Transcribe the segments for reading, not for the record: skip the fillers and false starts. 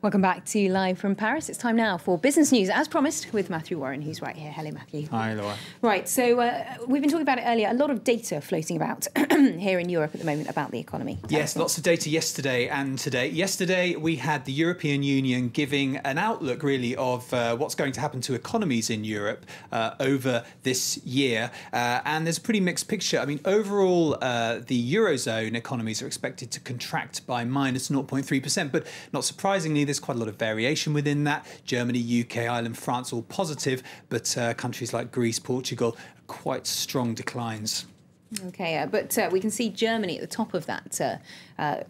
Welcome back to Live from Paris. It's time now for business news, as promised, with Matthew Warren, who's right here. Hello, Matthew. Hi, Laura. Right, so we've been talking about it earlier. A lot of data floating about here in Europe at the moment about the economy. Yes, lots of data yesterday and today. Yesterday, we had the European Union giving an outlook, really, of what's going to happen to economies in Europe over this year. And there's a pretty mixed picture. I mean, overall, the Eurozone economies are expected to contract by minus 0.3%. But not surprisingly, there's quite a lot of variation within that. Germany, UK, Ireland, France, all positive. But countries like Greece, Portugal, quite strong declines. OK, but we can see Germany at the top of that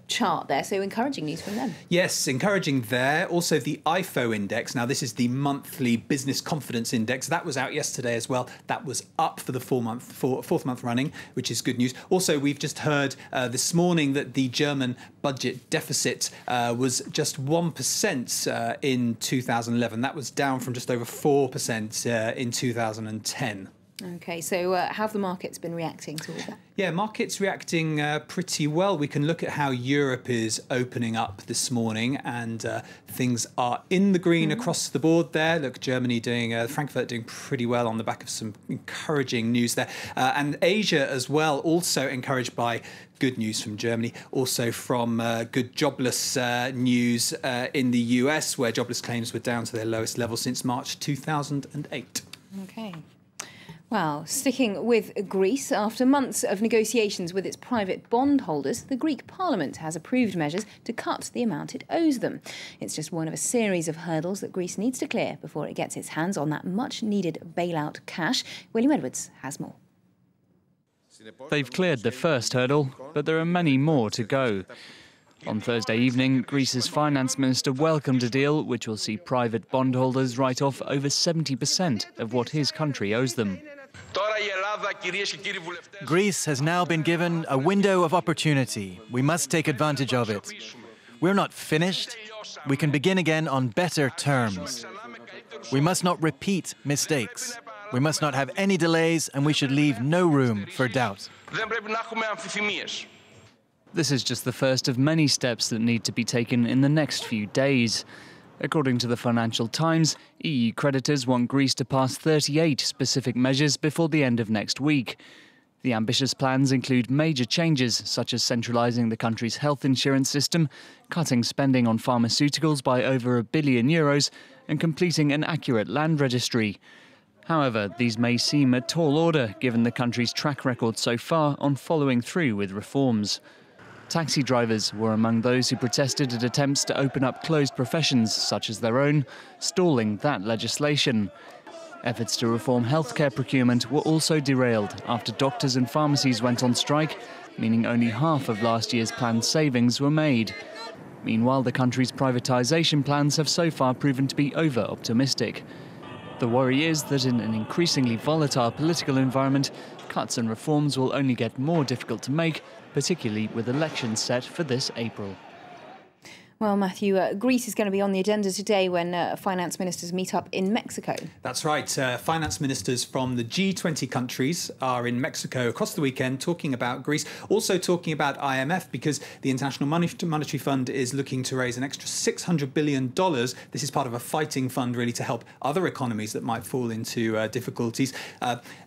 chart there, so encouraging news from them. Yes, encouraging there. Also, the IFO index. Now, this is the monthly business confidence index. That was out yesterday as well. That was up for the fourth month running, which is good news. Also, we've just heard this morning that the German budget deficit was just 1% in 2011. That was down from just over 4% in 2010. OK, so how have the markets been reacting to all that? Yeah, markets reacting pretty well. We can look at how Europe is opening up this morning, and things are in the green across the board there. Look, Germany doing, Frankfurt doing pretty well on the back of some encouraging news there. And Asia as well, also encouraged by good news from Germany, also from good jobless news in the US, where jobless claims were down to their lowest level since March 2008. OK. Well, sticking with Greece, after months of negotiations with its private bondholders, the Greek Parliament has approved measures to cut the amount it owes them. It's just one of a series of hurdles that Greece needs to clear before it gets its hands on that much-needed bailout cash. William Edwards has more. They've cleared the first hurdle, but there are many more to go. On Thursday evening, Greece's finance minister welcomed a deal which will see private bondholders write off over 70% of what his country owes them. Greece has now been given a window of opportunity. We must take advantage of it. We're not finished. We can begin again on better terms. We must not repeat mistakes. We must not have any delays, and we should leave no room for doubt. This is just the first of many steps that need to be taken in the next few days. According to the Financial Times, EU creditors want Greece to pass 38 specific measures before the end of next week. The ambitious plans include major changes, such as centralising the country's health insurance system, cutting spending on pharmaceuticals by over €1 billion, and completing an accurate land registry. However, these may seem a tall order, given the country's track record so far on following through with reforms. Taxi drivers were among those who protested at attempts to open up closed professions, such as their own, stalling that legislation. Efforts to reform healthcare procurement were also derailed after doctors and pharmacies went on strike, meaning only half of last year's planned savings were made. Meanwhile, the country's privatisation plans have so far proven to be over-optimistic. The worry is that in an increasingly volatile political environment, cuts and reforms will only get more difficult to make, particularly with elections set for this April. Well, Matthew, Greece is going to be on the agenda today when finance ministers meet up in Mexico. That's right. Finance ministers from the G20 countries are in Mexico across the weekend talking about Greece, also talking about IMF, because the International Monetary Fund is looking to raise an extra $600 billion. This is part of a fighting fund, really, to help other economies that might fall into difficulties.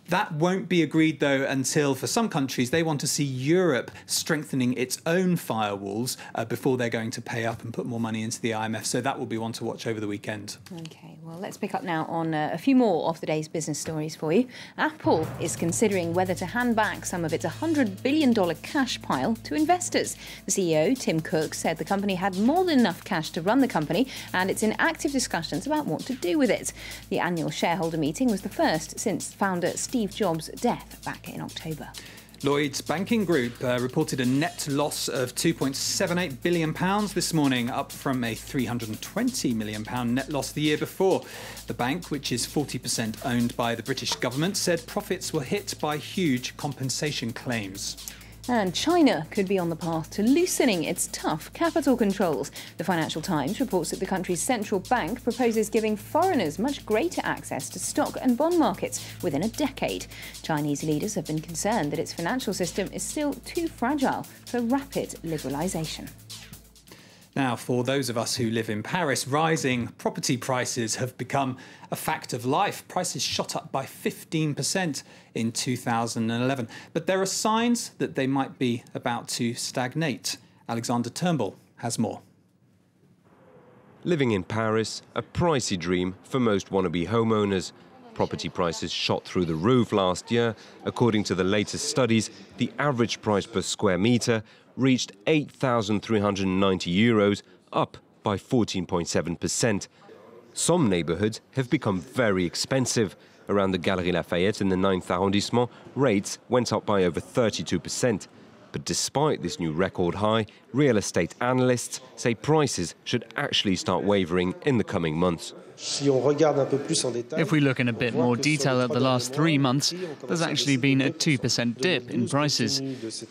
That won't be agreed, though, until, for some countries, they want to see Europe strengthening its own firewalls before they're going to pay up and put more money into the IMF. So that will be one to watch over the weekend. OK, well, let's pick up now on a few more of the day's business stories for you. Apple is considering whether to hand back some of its $100 billion cash pile to investors. The CEO, Tim Cook, said the company had more than enough cash to run the company, and it's in active discussions about what to do with it. The annual shareholder meeting was the first since founder Steve Jobs' death back in October. Lloyds Banking Group reported a net loss of £2.78 billion this morning, up from a £320 million net loss the year before. The bank, which is 40% owned by the British government, said profits were hit by huge compensation claims. And China could be on the path to loosening its tough capital controls. The Financial Times reports that the country's central bank proposes giving foreigners much greater access to stock and bond markets within a decade. Chinese leaders have been concerned that its financial system is still too fragile for rapid liberalisation. Now, for those of us who live in Paris, rising property prices have become a fact of life. Prices shot up by 15% in 2011. But there are signs that they might be about to stagnate. Alexander Turnbull has more. Living in Paris, a pricey dream for most wannabe homeowners. Property prices shot through the roof last year. According to the latest studies, the average price per square metre reached €8,390, up by 14.7%. Some neighbourhoods have become very expensive. Around the Galeries Lafayette in the 9th arrondissement, rates went up by over 32%. But despite this new record high, real estate analysts say prices should actually start wavering in the coming months. If we look in a bit more detail at the last 3 months, there's actually been a 2% dip in prices.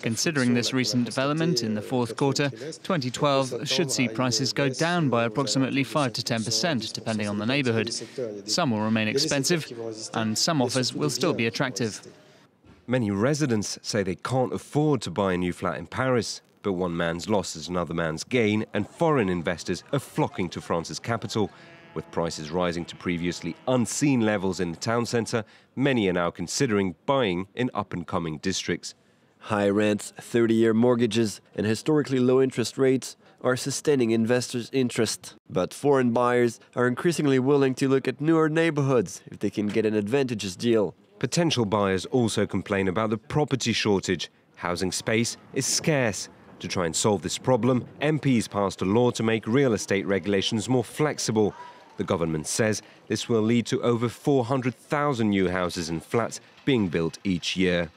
Considering this recent development in the fourth quarter, 2012 should see prices go down by approximately 5 to 10%, depending on the neighbourhood. Some will remain expensive, and some offers will still be attractive. Many residents say they can't afford to buy a new flat in Paris, but one man's loss is another man's gain, and foreign investors are flocking to France's capital. With prices rising to previously unseen levels in the town centre, many are now considering buying in up-and-coming districts. High rents, 30-year mortgages and historically low interest rates are sustaining investors' interest. But foreign buyers are increasingly willing to look at newer neighbourhoods if they can get an advantageous deal. Potential buyers also complain about the property shortage. Housing space is scarce. To try and solve this problem, MPs passed a law to make real estate regulations more flexible. The government says this will lead to over 400,000 new houses and flats being built each year.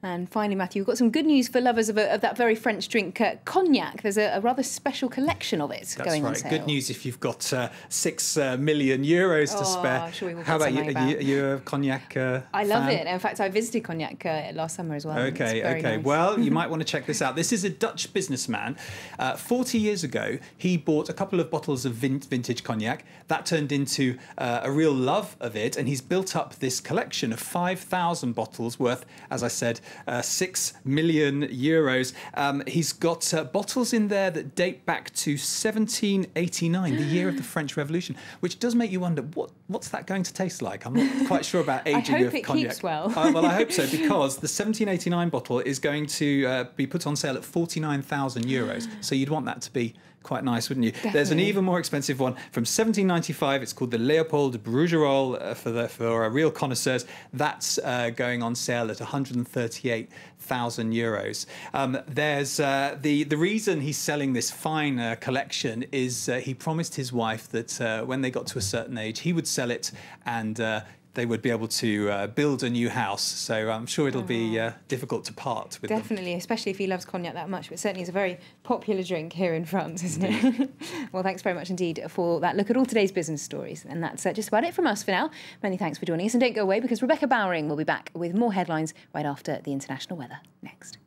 And finally, Matthew, we've got some good news for lovers of that very French drink, cognac. There's a rather special collection of it going on sale. That's right. Good news if you've got €6 million to spare. Sure, we will. How about you? Are you a cognac I love fan? it. In fact, I visited Cognac last summer as well. Okay. Nice. Well, you might want to check this out. This is a Dutch businessman. 40 years ago, he bought a couple of bottles of vintage cognac. That turned into a real love of it, and he's built up this collection of 5,000 bottles worth, as I said, €6 million. He's got bottles in there that date back to 1789, the year of the French Revolution, which does make you wonder, what's that going to taste like? I'm not quite sure about aging I hope of it cognac. keeps well. Well, I hope so, because the 1789 bottle is going to be put on sale at €49,000. So you'd want that to be quite nice, wouldn't you? Definitely. There's an even more expensive one from 1795. It's called the Leopold Brugerol for real connoisseurs. That's going on sale at €138,000. There's the reason he's selling this fine collection is he promised his wife that when they got to a certain age, he would sell it and they would be able to build a new house. So I'm sure it'll be difficult to part with Definitely, especially if he loves cognac that much. But certainly it's a very popular drink here in France, isn't it? Well, thanks very much indeed for that look at all today's business stories. And that's just about it from us for now. Many thanks for joining us. And don't go away, because Rebecca Bowering will be back with more headlines right after the international weather. Next.